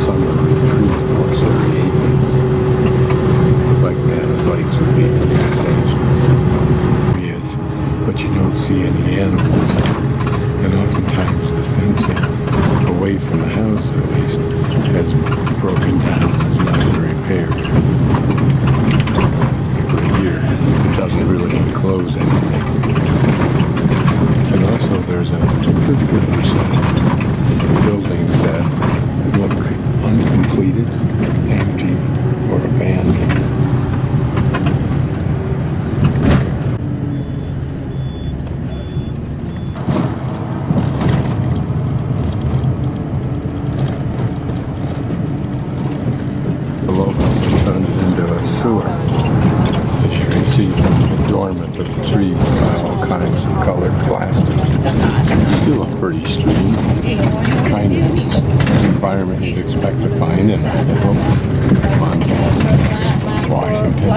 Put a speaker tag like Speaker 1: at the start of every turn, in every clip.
Speaker 1: summer retreat for Sarajevo. Like Mammoth Lakes would be for Los Angeles. Yes, but you don't see any animals. And oftentimes the fencing, away from the house at least, has broken down, has not been repaired. Like right here, it doesn't really enclose anything. And also there's a pretty good percentage of buildings that look uncompleted, empty, or abandoned. The locals have turned it into a sewer. As you can see from the adornment of the trees by all kinds of colored plastic. Still a pretty stream. Kind of environment you'd expect to find in Idaho, Montana, Washington.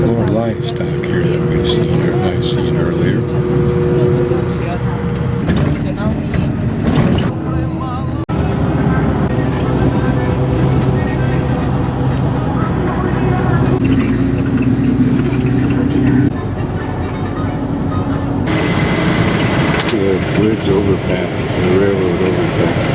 Speaker 1: More livestock here than we've seen or I've seen earlier. The bridge overpasses, the railroad overpasses.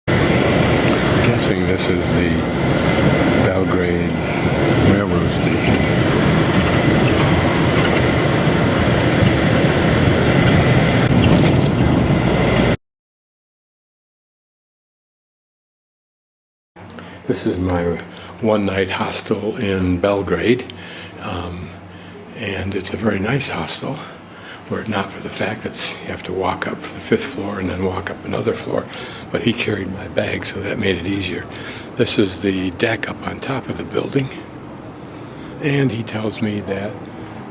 Speaker 1: I'm guessing this is the Belgrade railroad station. This is my one-night hostel in Belgrade. And it's a very nice hostel, were it not for the fact that you have to walk up for the 5th floor and then walk up another floor. But he carried my bag, so that made it easier. This is the deck up on top of the building. And he tells me that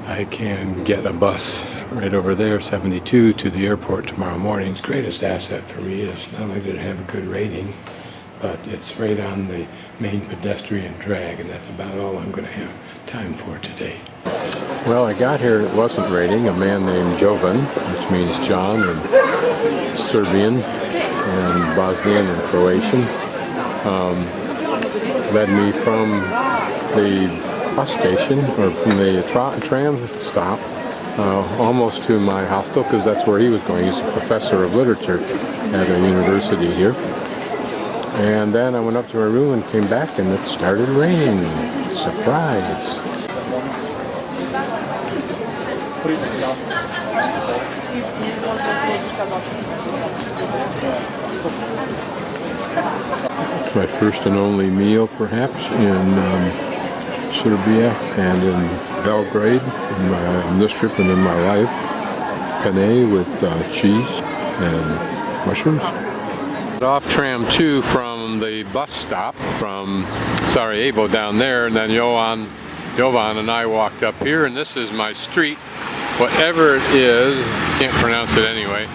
Speaker 1: I can get a bus right over there, 72, to the airport tomorrow morning. His greatest asset for me is not only did it have a good rating, but it's right on the main pedestrian drag, and that's about all I'm going to have time for today. Well, I got here, it wasn't raining. A man named Jovan, which means John in Serbian and Bosnian and Croatian, led me from the bus station, or from the tram stop, almost to my hostel, because that's where he was going. He's a professor of literature at a university here. And then I went up to my room and came back, and it started raining. Surprise! My first and only meal, perhaps, in Serbia and in Belgrade, in this trip and in my life. Penne with cheese and mushrooms. Off tram 2 from the bus stop from Sarajevo down there, and then Jovan and I walked up here, and this is my street. Whatever it is, can't pronounce it anyway,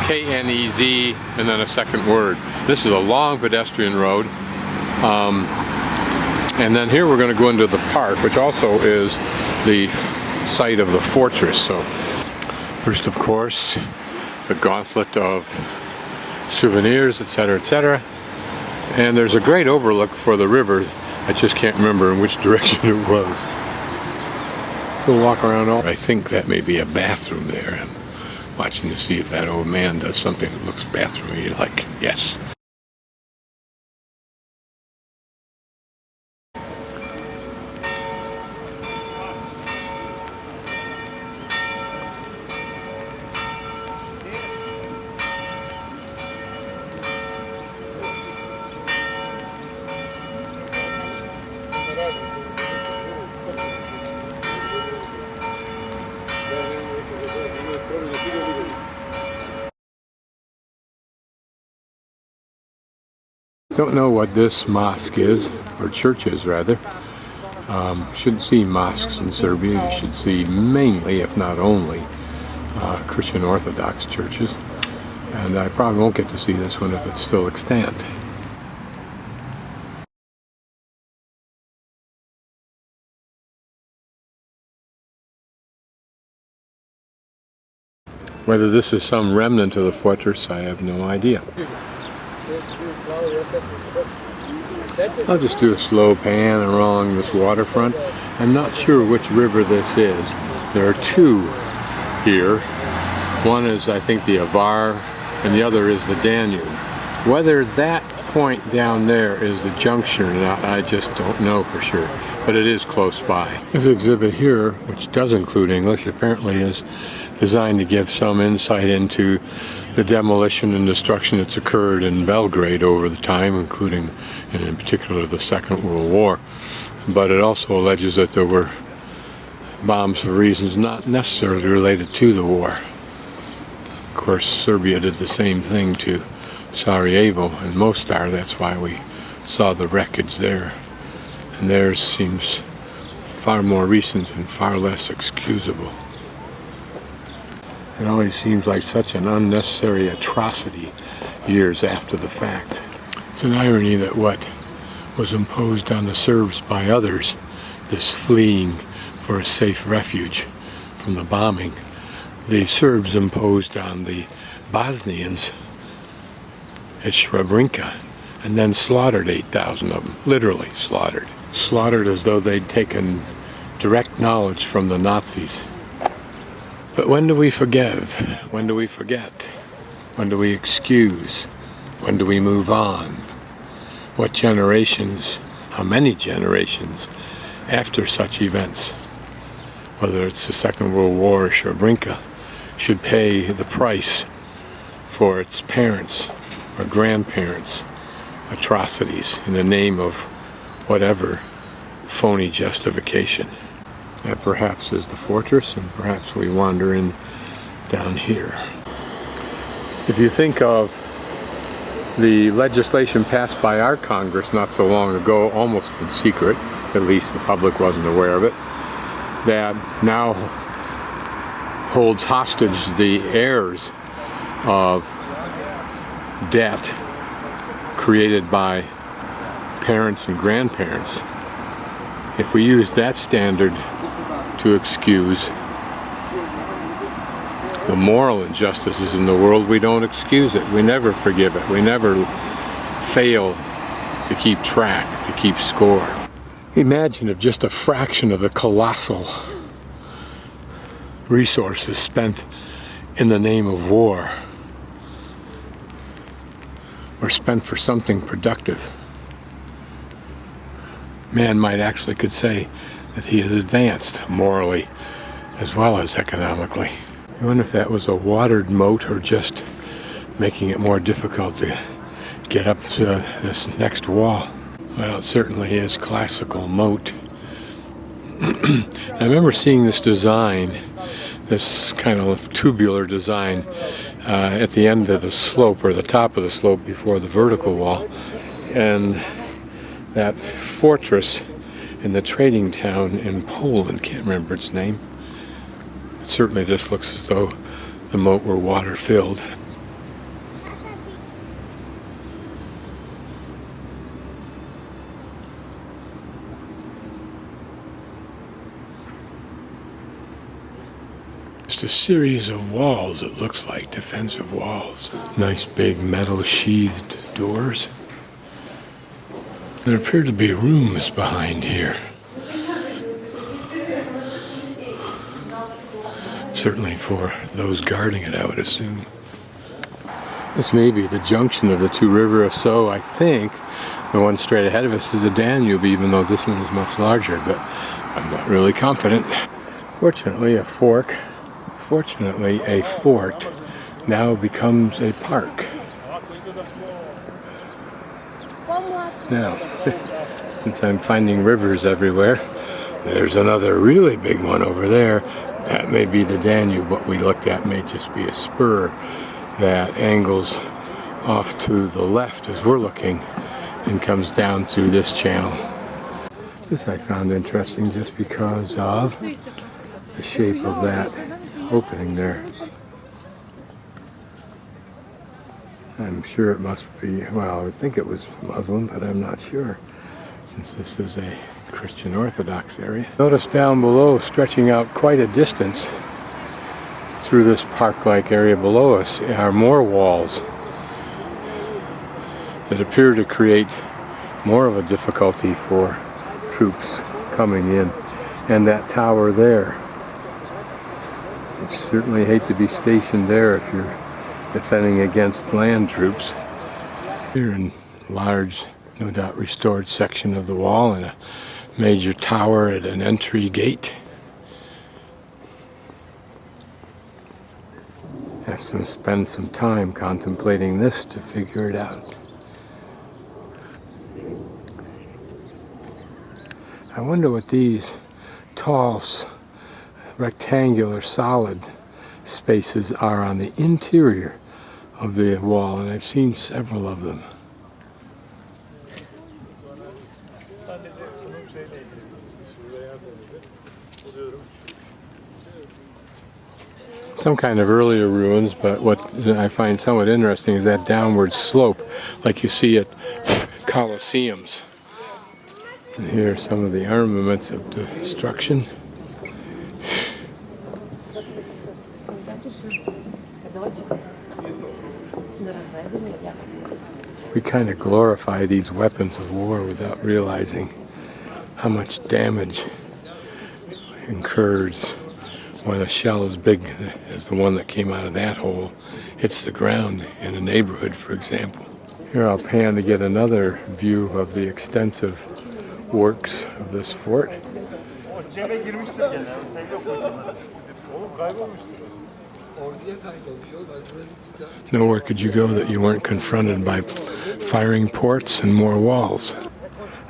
Speaker 1: K-N-E-Z and then a second word. This is a long pedestrian road. And then here we're going to go into the park, which also is the site of the fortress. So first, of course, the gauntlet of souvenirs, etc., etc. And there's a great overlook for the river. I just can't remember in which direction it was. We'll walk around all. I think that may be a bathroom there. I'm watching to see if that old man does something that looks bathroomy like. Yes. Don't know what this mosque is, or church is rather. Shouldn't see mosques in Serbia. You should see mainly, if not only, Christian Orthodox churches. And I probably won't get to see this one if it's still extant. Whether this is some remnant of the fortress, I have no idea. I'll just do a slow pan along this waterfront. I'm not sure which river this is. There are two here. One is, I think, the Avar, and the other is the Danube. Whether that point down there is the junction or not, I just don't know for sure. But it is close by. This exhibit here, which does include English, apparently is designed to give some insight into the demolition and destruction that's occurred in Belgrade over the time, including, and in particular, the Second World War. But it also alleges that there were bombs for reasons not necessarily related to the war. Of course, Serbia did the same thing to Sarajevo and Mostar. That's why we saw the wreckage there. And theirs seems far more recent and far less excusable. It always seems like such an unnecessary atrocity years after the fact. It's an irony that what was imposed on the Serbs by others, this fleeing for a safe refuge from the bombing, the Serbs imposed on the Bosnians at Srebrenica and then slaughtered 8,000 of them, literally slaughtered. Slaughtered as though they'd taken direct knowledge from the Nazis. But when do we forgive? When do we forget? When do we excuse? When do we move on? What generations, how many generations after such events, whether it's the Second World War or Srebrenica, should pay the price for its parents or grandparents' atrocities in the name of whatever phony justification? That perhaps is the fortress, and perhaps we wander in down here. If you think of the legislation passed by our Congress not so long ago, almost in secret, at least the public wasn't aware of it, that now holds hostage the heirs of debt created by parents and grandparents. If we use that standard to excuse the moral injustices in the world, we don't excuse it. We never forgive it. We never fail to keep track, to keep score. Imagine if just a fraction of the colossal resources spent in the name of war were spent for something productive. Man might actually could say that he has advanced morally as well as economically. I wonder if that was a watered moat or just making it more difficult to get up to this next wall. Well, it certainly is classical moat. I remember seeing this design, this kind of tubular design, at the end of the slope, or the top of the slope before the vertical wall. And that fortress in the trading town in Poland, can't remember its name. Certainly this looks as though the moat were water filled. Just a series of walls, it looks like, defensive walls. Nice big metal sheathed doors. There appear to be rooms behind here. Certainly for those guarding it, I would assume. This may be the junction of the two rivers. If so, I think the one straight ahead of us is the Danube, even though this one is much larger, but I'm not really confident. Fortunately, a fort now becomes a park. Now, since I'm finding rivers everywhere, there's another really big one over there. That may be the Danube. What we looked at may just be a spur that angles off to the left as we're looking and comes down through this channel. This I found interesting just because of the shape of that opening there. I'm sure it must be, well, I would think it was Muslim, but I'm not sure, since this is a Christian Orthodox area. Notice down below, stretching out quite a distance, it's through this park-like area below us are more walls that appear to create more of a difficulty for troops coming in. And that tower there, you'd certainly hate to be stationed there if you're defending against land troops. Here in large, no doubt restored section of the wall and a major tower at an entry gate. Have to spend some time contemplating this to figure it out. I wonder what these tall, rectangular, solid spaces are on the interior of the wall, and I've seen several of them. Some kind of earlier ruins, but what I find somewhat interesting is that downward slope, like you see at Colosseums. And here are some of the armaments of destruction. We kind of glorify these weapons of war without realizing how much damage incurs when a shell as big as the one that came out of that hole hits the ground in a neighborhood, for example. Here I'll pan to get another view of the extensive works of this fort. Nowhere could you go that you weren't confronted by firing ports and more walls.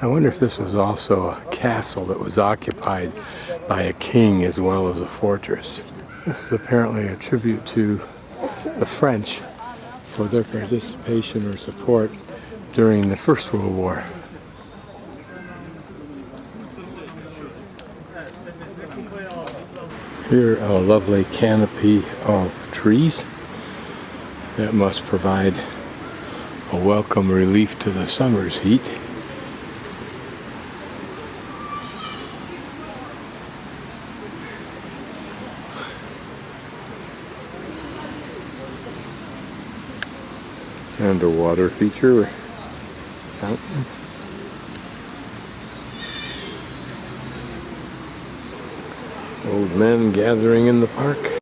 Speaker 1: I wonder if this was also a castle that was occupied by a king as well as a fortress. This is apparently a tribute to the French for their participation or support during the First World War. Here, a lovely canopy of trees that must provide a welcome relief to the summer's heat. And a water feature fountain. Old men gathering in the park.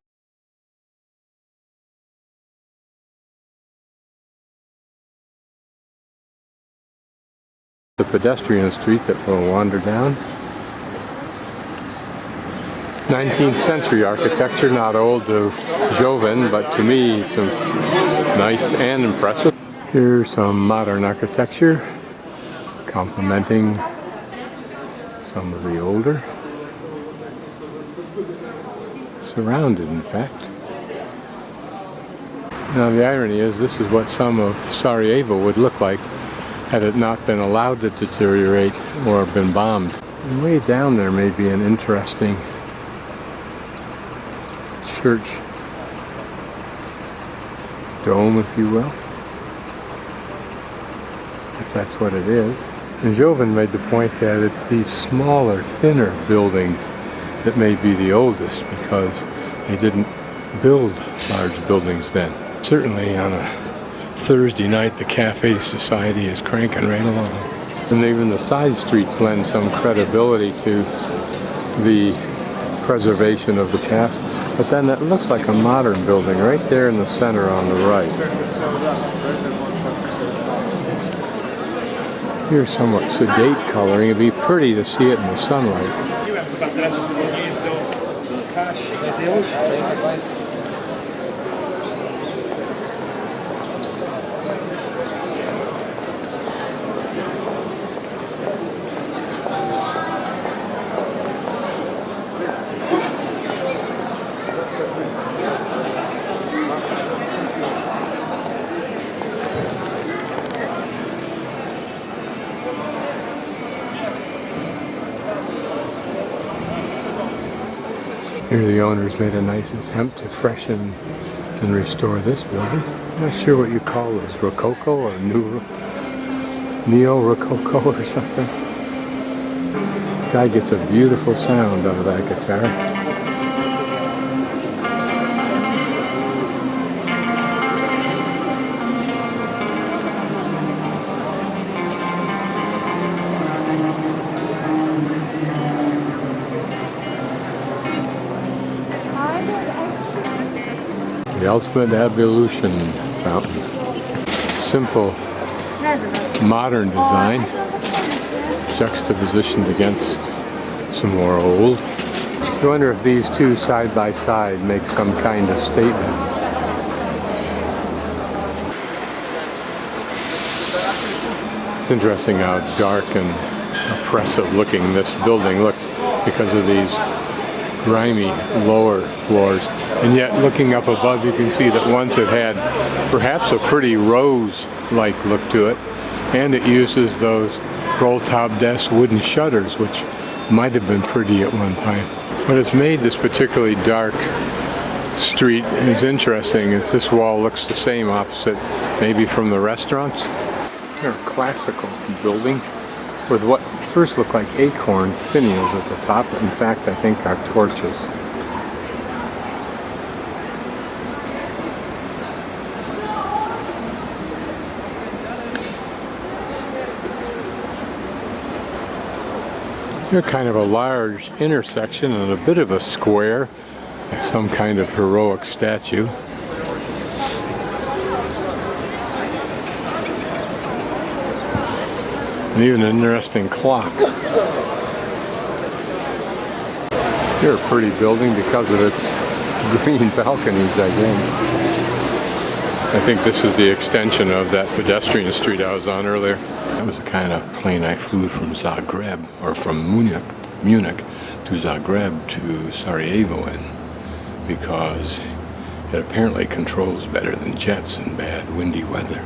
Speaker 1: The pedestrian street that we'll wander down. 19th century architecture, not old to Joven, but to me some nice and impressive. Here's some modern architecture complementing some of the older. Surrounded, in fact. Now the irony is this is what some of Sarajevo would look like had it not been allowed to deteriorate or been bombed. And way down there may be an interesting church dome, if you will, if that's what it is. And Joven made the point that it's these smaller, thinner buildings that may be the oldest because they didn't build large buildings then. Certainly on a Thursday night, the Cafe Society is cranking right along. And even the side streets lend some credibility to the preservation of the past. But then that looks like a modern building right there in the center on the right. Here's somewhat sedate coloring. It'd be pretty to see it in the sunlight. Here the owners made a nice attempt to freshen and restore this building. I'm not sure what you call this, Rococo or Neo-Rococo or something. This guy gets a beautiful sound out of that guitar. The ultimate ablution fountain. Simple, modern design, juxtapositioned against some more old. I wonder if these two side by side make some kind of statement. It's interesting how dark and oppressive looking this building looks because of these grimy lower floors. And yet looking up above you can see that once it had perhaps a pretty rose-like look to it, and it uses those roll-top desk wooden shutters, which might have been pretty at one time. What has made this particularly dark street is interesting is this wall looks the same opposite maybe from the restaurants. They're a classical building with what first looked like acorn finials at the top, but in fact I think are torches. They're kind of a large intersection and a bit of a square, some kind of heroic statue. And even an interesting clock. They're a pretty building because of its green balconies, I think. I think this is the extension of that pedestrian street I was on earlier. That was the kind of plane I flew from Zagreb, or from Munich to Zagreb to Sarajevo in, because it apparently controls better than jets in bad windy weather.